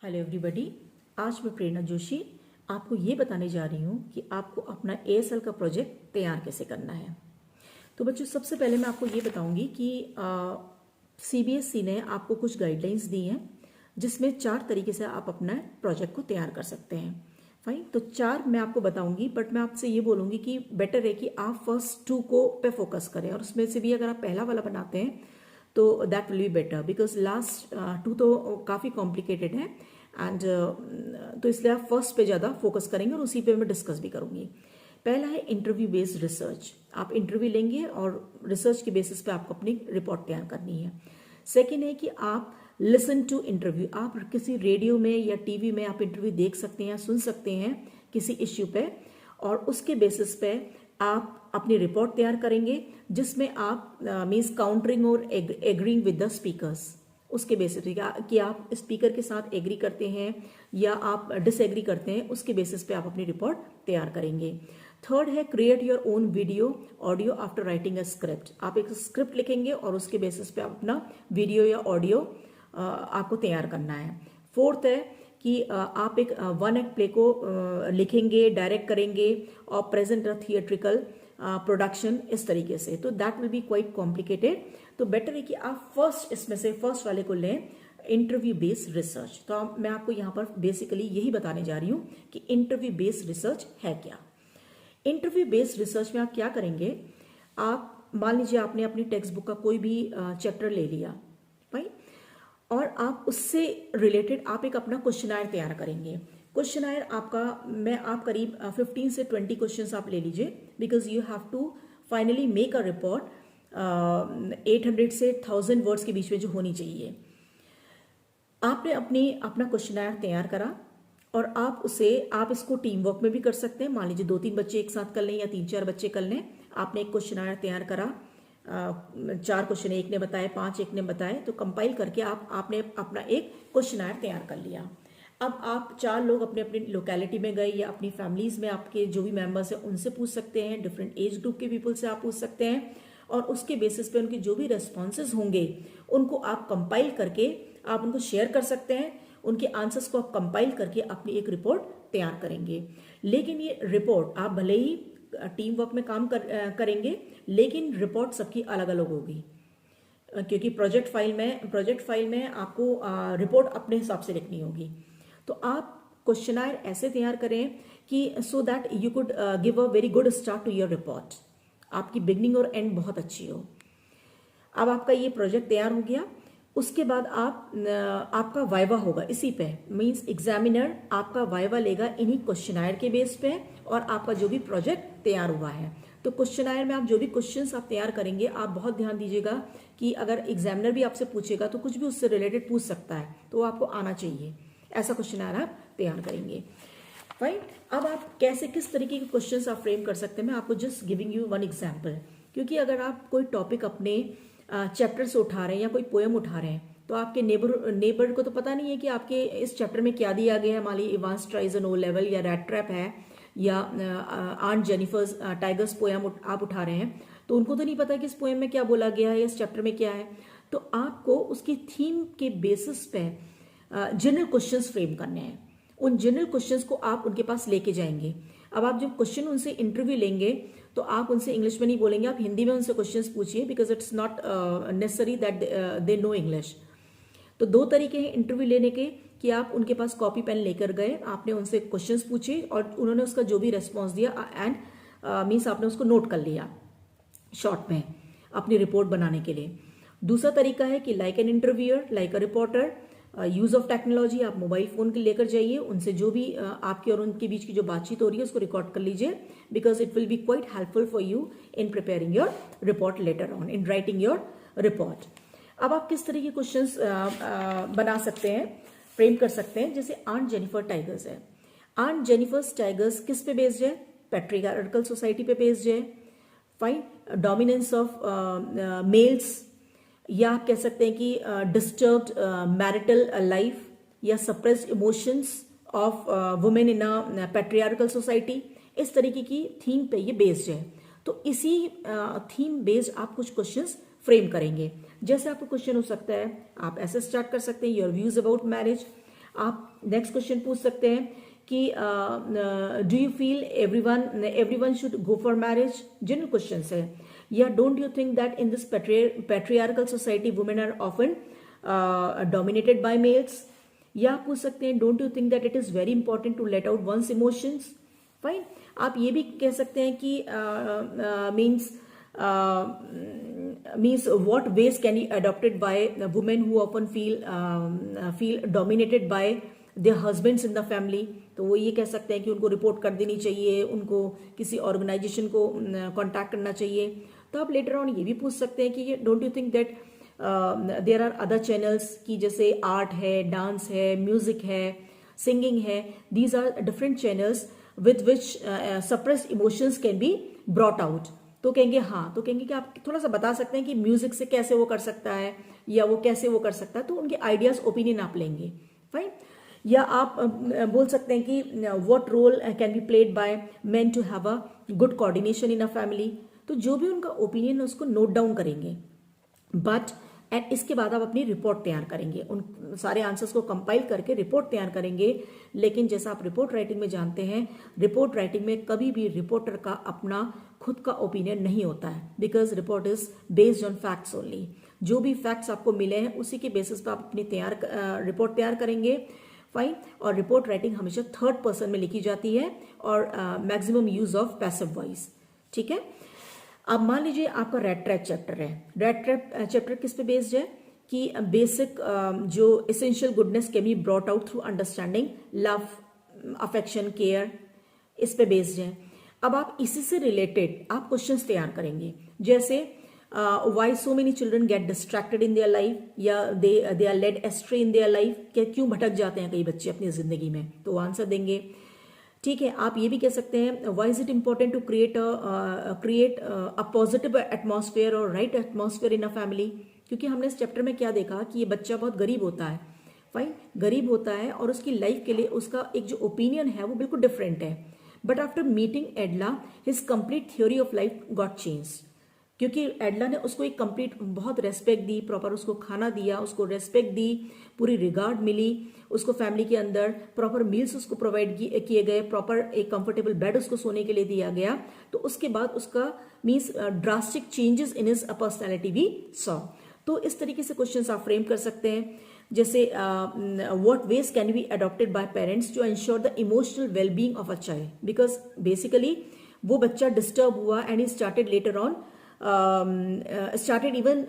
Hello everybody. आज मैं प्रेरणा जोशी आपको ये बताने जा रही हूँ कि आपको अपना एएसएल का प्रोजेक्ट तैयार कैसे करना है। तो बच्चों, सबसे पहले मैं आपको ये बताऊंगी कि सीबीएसई ने आपको कुछ गाइडलाइंस दी हैं जिसमें 4 तरीके से आप अपना प्रोजेक्ट को तैयार कर सकते हैं। फाइन, तो 4 मैं आपको बताऊंगी, बट मैं आपसे ये बोलूँगी कि बेटर है कि आप फर्स्ट 2 को पे फोकस करें, और उसमें से भी अगर आप पहला वाला बनाते हैं तो that will be better, because last 2 तो काफ़ी कॉम्प्लिकेटेड है एंड तो इसलिए आप फर्स्ट पे ज़्यादा फोकस करेंगे और उसी पे मैं डिस्कस भी करूँगी। पहला है इंटरव्यू बेस्ड रिसर्च। आप इंटरव्यू लेंगे और रिसर्च के बेसिस पे आपको अपनी रिपोर्ट तैयार करनी है। सेकेंड है कि आप लिसन टू इंटरव्यू। आप किसी रेडियो में या टीवी में आप इंटरव्यू देख सकते हैं, सुन सकते हैं किसी इश्यू पे, और उसके बेसिस पे आप अपनी रिपोर्ट तैयार करेंगे जिसमें आप मीन्स काउंटरिंग और एग्रीइंग विद द स्पीकर्स। उसके बेसिस पे कि आप स्पीकर के साथ एग्री करते हैं या आप डिसएग्री करते हैं, उसके बेसिस पे आप अपनी रिपोर्ट तैयार करेंगे। थर्ड है create your own video audio after writing a script. आप एक स्क्रिप्ट लिखेंगे और उसके बेसिस पे आप अपना वीडियो या ऑडियो आपको तैयार करना है। फोर्थ है कि आप एक 1 एक्ट प्ले को लिखेंगे, डायरेक्ट करेंगे और प्रेजेंट अ थिएट्रिकल प्रोडक्शन, इस तरीके से। तो that will be quite complicated. तो बेटर है कि आप फर्स्ट इसमें से फर्स्ट वाले को लें, इंटरव्यू बेस्ड रिसर्च। तो मैं आपको यहाँ पर बेसिकली यही बताने जा रही हूँ कि इंटरव्यू बेस्ड रिसर्च है क्या। इंटरव्यू बेस्ड रिसर्च में आप क्या करेंगे, आप मान लीजिए आपने अपनी टेक्स्ट बुक का कोई भी चैप्टर ले लिया भाई, और आप उससे रिलेटेड आप एक अपना क्वेश्चनायर तैयार करेंगे। क्वेश्चनायर आप करीब 15 से 20 क्वेश्चंस आप ले लीजिए, because you have to finally make a report 800 से 1000 वर्ड्स के बीच में जो होनी चाहिए। आपने अपना क्वेश्चनायर तैयार करा और आप इसको टीम वर्क में भी कर सकते हैं। मान लीजिए 2-3 बच्चे एक साथ कर लें या 3-4 बच्चे कर लें। आपने एक क्वेश्चनायर तैयार करा, 4 क्वेश्चन एक ने बताए, 5 एक ने बताए, तो कंपाइल करके आपने अपना एक क्वेश्चनायर तैयार कर लिया। अब आप 4 लोग अपने अपनी लोकेलिटी में गए या अपनी फैमिलीज में आपके जो भी मेंबर्स हैं उनसे पूछ सकते हैं, डिफरेंट एज ग्रुप के पीपल से आप पूछ सकते हैं, और उसके बेसिस पे उनके जो भी रेस्पॉन्सेज होंगे उनको आप कंपाइल करके आप उनको शेयर कर सकते हैं। उनके आंसर्स को आप कंपाइल करके अपनी एक रिपोर्ट तैयार करेंगे। लेकिन ये रिपोर्ट आप भले ही टीम वर्क में काम करेंगे, लेकिन रिपोर्ट सबकी अलग अलग होगी, क्योंकि प्रोजेक्ट फाइल में आपको रिपोर्ट अपने हिसाब से लिखनी होगी। तो आप क्वेश्चनायर ऐसे तैयार करें कि so that you could give a very good start to your report, आपकी बिगनिंग और एंड बहुत अच्छी हो। अब आपका ये प्रोजेक्ट तैयार हो गया, उसके बाद आपका वाइवा होगा इसी पे, मींस एग्जामिनर आपका वाइवा लेगा इन्हीं क्वेश्चनायर के बेस पे और आपका जो भी प्रोजेक्ट तैयार हुआ है। तो क्वेश्चनायर में आप जो भी क्वेश्चंस आप तैयार करेंगे, आप बहुत ध्यान दीजिएगा कि अगर एग्जामिनर भी आपसे पूछेगा तो कुछ भी उससे रिलेटेड पूछ सकता है, तो आपको आना चाहिए। ऐसा क्वेश्चनायर आप तैयार करेंगे। फाइन, अब आप किस तरीके के क्वेश्चंस आप फ्रेम कर सकते हैं, मैं आपको just giving you one example. क्योंकि अगर आप कोई टॉपिक अपने चैप्टर से उठा रहे हैं या कोई पोएम उठा रहे हैं, तो आपके नेबर को तो पता नहीं है कि आपके इस चैप्टर में क्या दिया गया है। मान लीजिए इवांस ट्राइजन ओ लेवल या रैट ट्रैप है या आंट जेनिफर्स टाइगर्स पोएम आप उठा रहे हैं, तो उनको तो नहीं पता कि इस पोएम में क्या बोला गया है या इस चैप्टर में क्या है। तो आपको उसकी थीम के बेसिस पे जनरल क्वेश्चंस फ्रेम करने हैं। उन जनरल क्वेश्चंस को आप उनके पास लेके जाएंगे। अब आप जब क्वेश्चन उनसे इंटरव्यू लेंगे तो आप उनसे इंग्लिश में नहीं बोलेंगे, आप हिंदी में उनसे क्वेश्चंस पूछिए, because it's not necessary that they know English. तो 2 तरीके हैं इंटरव्यू लेने के, कि आप उनके पास कॉपी पेन लेकर गए, आपने उनसे क्वेश्चंस पूछे और उन्होंने उसका जो भी रेस्पॉन्स दिया एंड मीन्स आपने उसको नोट कर लिया शॉर्ट में अपनी रिपोर्ट बनाने के लिए। दूसरा तरीका है कि like an interviewer, like a reporter, use of technology, आप मोबाइल फोन के लेकर जाइए, उनसे जो भी आपके और उनके बीच की जो बातचीत हो रही है उसको रिकॉर्ड कर लीजिए, because it will be quite helpful for you in preparing your report later on, in writing your report. अब आप किस तरह के क्वेश्चंस बना सकते हैं, फ्रेम कर सकते हैं। जैसे आंट जेनिफर टाइगर्स है, आंट जेनिफर्स टाइगर्स किस पे बेस्ड है, पैट्रियार्कल सोसाइटी पे बेस्ड है। फाइन, डोमिनेंस ऑफ मेल्स, या आप कह सकते हैं कि डिस्टर्ब्ड मैरिटल लाइफ या suppressed emotions of women in a patriarchal society, इस तरीके की थीम पे ये बेस्ड है। तो इसी थीम बेस्ड आप कुछ क्वेश्चंस फ्रेम करेंगे। जैसे आपका क्वेश्चन हो सकता है, आप ऐसे स्टार्ट कर सकते हैं, योर व्यूज अबाउट मैरिज। आप नेक्स्ट क्वेश्चन पूछ सकते हैं कि do you feel everyone should go for marriage, general question है। या don't you think that in this patriarchal society women are often dominated by males. या आप पूछ सकते हैं don't you think that it is very important to let out one's emotions. Fine. आप ये भी कह सकते हैं कि means what ways can be adopted by women who often feel dominated by their husbands in the family। तो वो ये कह सकते हैं कि उनको रिपोर्ट कर देनी चाहिए, उनको किसी ऑर्गेनाइजेशन को कांटेक्ट करना चाहिए। तो आप लेटर ऑन ये भी पूछ सकते हैं कि don't you think that there are other channels की जैसे आर्ट है, डांस है, म्यूजिक है, सिंगिंग है, these are different channels with which suppressed emotions can be brought out. तो कहेंगे हाँ, तो कहेंगे कि आप थोड़ा सा बता सकते हैं कि म्यूजिक से कैसे वो कर सकता है या वो कैसे वो कर सकता है, तो उनके आइडियाज ओपिनियन आप लेंगे। फाइन। या आप बोल सकते हैं कि what role can be played by men to have a good coordination in a family. तो जो भी उनका ओपिनियन है उसको नोट डाउन करेंगे, बट एंड इसके बाद आप अपनी रिपोर्ट तैयार करेंगे, उन सारे आंसर्स को कंपाइल करके रिपोर्ट तैयार करेंगे। लेकिन जैसा आप रिपोर्ट राइटिंग में जानते हैं, रिपोर्ट राइटिंग में कभी भी रिपोर्टर का अपना खुद का ओपिनियन नहीं होता है, because report is based on facts only. जो भी फैक्ट्स आपको मिले हैं उसी के बेसिस पर आप अपनी रिपोर्ट तैयार करेंगे। फाइन। और रिपोर्ट राइटिंग हमेशा थर्ड पर्सन में लिखी जाती है और maximum use of passive voice. ठीक है। अब मान लीजिए आपका रेड ट्रैप चैप्टर है। रेड ट्रैप चैप्टर किस पे बेस्ड है कि बेसिक जो essential goodness can be brought out through understanding love, affection, care, इस पे बेस्ड है। अब आप इसी से रिलेटेड आप क्वेश्चंस तैयार करेंगे, जैसे why so many children get distracted in their life, या they are led astray in their life, क्यों भटक जाते हैं कई बच्चे अपनी जिंदगी में, तो आंसर देंगे। ठीक है। आप ये भी कह सकते हैं why is it important to create a positive atmosphere और right atmosphere in a family, क्योंकि हमने इस चैप्टर में क्या देखा कि ये बच्चा बहुत गरीब होता है। फाइन। गरीब होता है और उसकी लाइफ के लिए उसका एक जो ओपिनियन है वो बिल्कुल डिफरेंट है, but after meeting एडला his complete theory of life got change, क्योंकि एडला ने उसको एक कंप्लीट बहुत रेस्पेक्ट दी, प्रॉपर उसको खाना दिया, उसको रेस्पेक्ट दी, पूरी रिगार्ड मिली, उसको फैमिली के अंदर प्रॉपर मील्स उसको प्रोवाइड किए गए, प्रॉपर एक कंफर्टेबल बेड उसको सोने के लिए दिया गया। तो उसके बाद उसका means drastic changes in his personality भी सॉ। तो इस तरीके से क्वेश्चन आप फ्रेम कर सकते हैं, जैसे what ways can be adopted by parents to ensure the emotional wellbeing of a child, because basically वो बच्चा डिस्टर्ब हुआ and he started later on started even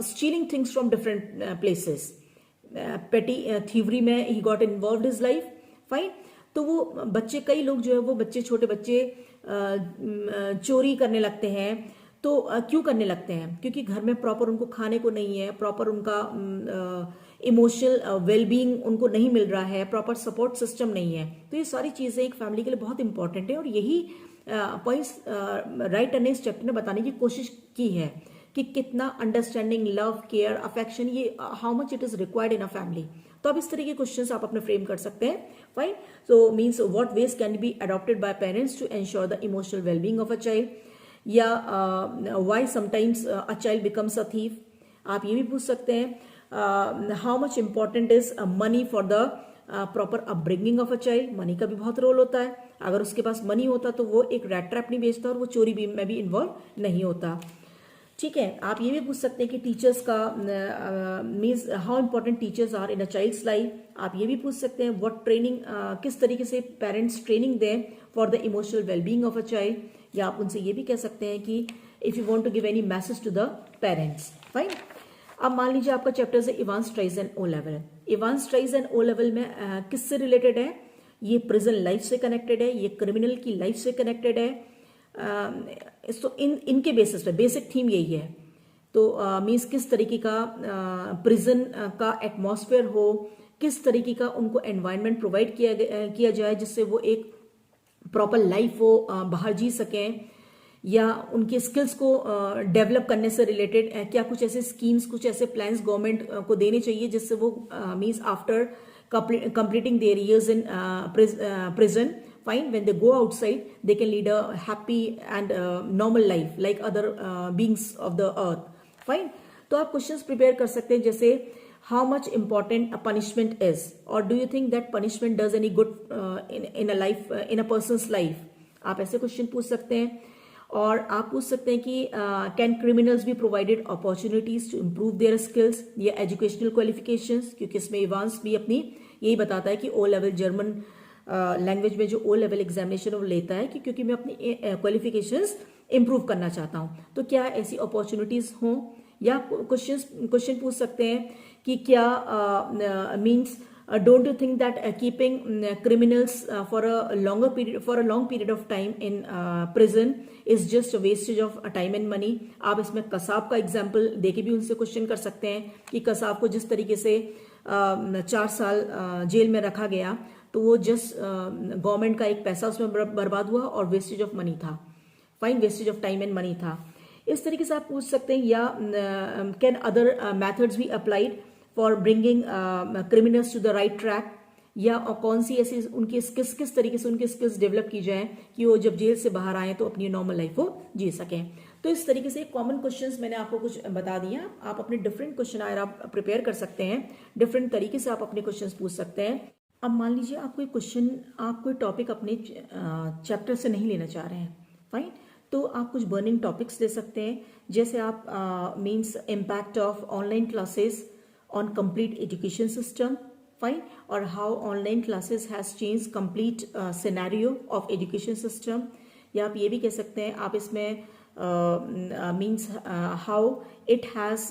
stealing things from different places, petty thievery में he got involved his life। fine। तो वो बच्चे, कई लोग जो है वो बच्चे, छोटे बच्चे चोरी करने लगते हैं। तो क्यों करने लगते हैं? क्योंकि घर में प्रॉपर उनको खाने को नहीं है, प्रॉपर उनका इमोशनल वेलबींग उनको नहीं मिल रहा है, प्रॉपर सपोर्ट सिस्टम नहीं है। तो ये सारी चीजें एक फैमिली के लिए बहुत इंपॉर्टेंट है और यही पॉइंट्स राइटर ने इस चैप्टर में बताने की कोशिश की है कि कितना अंडरस्टैंडिंग, लव, केयर, अफेक्शन, ये how much it is required in a family. तो अब इस तरह के क्वेश्चंस आप अपने फ्रेम कर सकते हैं। Fine. So means what ways can be adopted by parents to ensure the emotional wellbeing of a child, या why sometimes a child becomes a thief. आप ये भी पूछ सकते हैं how much important is money for the proper upbringing of a child. Money का भी बहुत रोल होता है, अगर उसके पास मनी होता तो वो एक रैट ट्रैप नहीं बेचता और वो चोरी भी में भी इन्वॉल्व नहीं होता। ठीक है। आप ये भी पूछ सकते हैं कि टीचर्स का means how important teachers are in a child's life. आप ये भी पूछ सकते हैं व्हाट ट्रेनिंग, किस तरीके से पेरेंट्स ट्रेनिंग दें for the emotional wellbeing of a child. या आप उनसे ये भी कह सकते हैं कि if you want to give any message to the parents. Fine. अब मान लीजिए आपका चैप्टर है इवान स्ट्राइजन ओ लेवल। इवान स्ट्राइजन ओ लेवल में किससे रिलेटेड है? ये प्रिजन लाइफ से कनेक्टेड है, ये क्रिमिनल की लाइफ से कनेक्टेड है। तो इनके बेसिस पे बेसिक थीम यही है। तो मीन्स किस तरीके का प्रिजन का एटमॉस्फेयर हो, किस तरीके का उनको एनवायरनमेंट प्रोवाइड किया जाए जिससे वो एक प्रॉपर लाइफ वो बाहर जी सकें, या उनके स्किल्स को डेवलप करने से रिलेटेड क्या कुछ ऐसे स्कीम्स, कुछ ऐसे प्लान्स गवर्नमेंट को देने चाहिए जिससे वो means after completing their years in prison, fine, when they go outside they can lead a happy and normal life like other beings of the earth। fine। तो आप क्वेश्चंस प्रिपेयर कर सकते हैं, जैसे how much important a punishment is, or do you think that punishment does any good in a life, in a person's life? आप ऐसे question पूछ सकते हैं। और आप पूछ सकते हैं कि can criminals be provided opportunities to improve their skills या एजुकेशनल क्वालिफिकेशंस, क्योंकि इसमें इवांस भी अपनी यही बताता है कि ओ लेवल जर्मन लैंग्वेज में जो ओ लेवल एग्जामिनेशन वो लेता है कि क्योंकि मैं अपनी क्वालिफिकेशंस इम्प्रूव करना चाहता हूँ, तो क्या ऐसी अपॉर्चुनिटीज हों। या क्वेश्चन पूछ सकते हैं कि क्या means don't you think that keeping criminals for a long period of time in prison is just a wastage of time and money? आप इसमें कसाब का एग्जाम्पल देके भी उनसे क्वेश्चन कर सकते हैं कि कसाब को जिस तरीके से 4 साल जेल में रखा गया, तो वो जस्ट गवर्नमेंट का एक पैसा उसमें बर्बाद हुआ और वेस्टेज ऑफ मनी था, fine, wastage of time and money था। इस तरीके से आप पूछ सकते हैं। या can other methods be applied for bringing criminals to the right track, या कौन सी ऐसी उनकी स्किल्स, किस तरीके से उनकी स्किल्स डेवलप की जाए कि वो जब जेल से बाहर आए तो अपनी नॉर्मल लाइफ को जी सकें। तो इस तरीके से कॉमन क्वेश्चंस मैंने आपको कुछ बता दिया। आप अपने डिफरेंट क्वेश्चन आए आप प्रिपेयर कर सकते हैं, डिफरेंट तरीके से आप अपने क्वेश्चंस पूछ सकते हैं। अब मान लीजिए आप कोई क्वेश्चन, आप कोई टॉपिक अपने चैप्टर से नहीं लेना चाह रहे हैं, फाइन, तो आप कुछ बर्निंग टॉपिक्स ले सकते हैं। जैसे आप means impact of online classes on complete education system, fine, or how online classes has changed complete scenario of education system। या आप ये भी कह सकते हैं, आप इसमें means how it has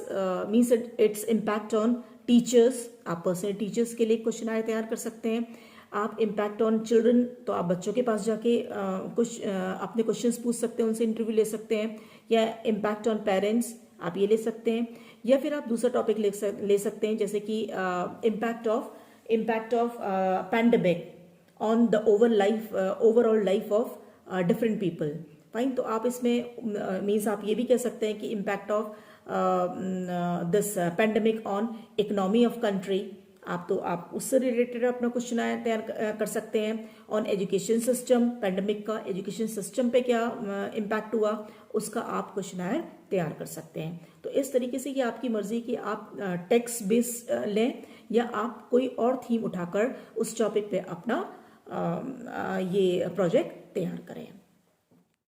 means its impact on teachers, आप पर्सनल टीचर्स के लिए क्वेश्चन आए तैयार कर सकते हैं। आप इम्पैक्ट ऑन चिल्ड्रन, तो आप बच्चों के पास जाके कुछ अपने क्वेश्चंस पूछ सकते हैं, उनसे इंटरव्यू ले सकते हैं। या इम्पैक्ट ऑन पेरेंट्स, आप ये ले सकते हैं। या फिर आप दूसरा टॉपिक ले सकते हैं, जैसे कि impact of pandemic on the overall life of different people, fine. तो आप इसमें मीन्स आप ये भी कह सकते हैं कि impact of this pandemic on economy of country, आप उससे रिलेटेड अपना क्वेश्चन तैयार कर सकते हैं। ऑन एजुकेशन सिस्टम, पैंडेमिक का एजुकेशन सिस्टम पे क्या इम्पैक्ट हुआ, उसका आप क्वेश्चन तैयार कर सकते हैं। तो इस तरीके से कि आपकी मर्जी कि आप टेक्स्ट बेस लें या आप कोई और थीम उठाकर उस टॉपिक पे अपना ये प्रोजेक्ट तैयार करें।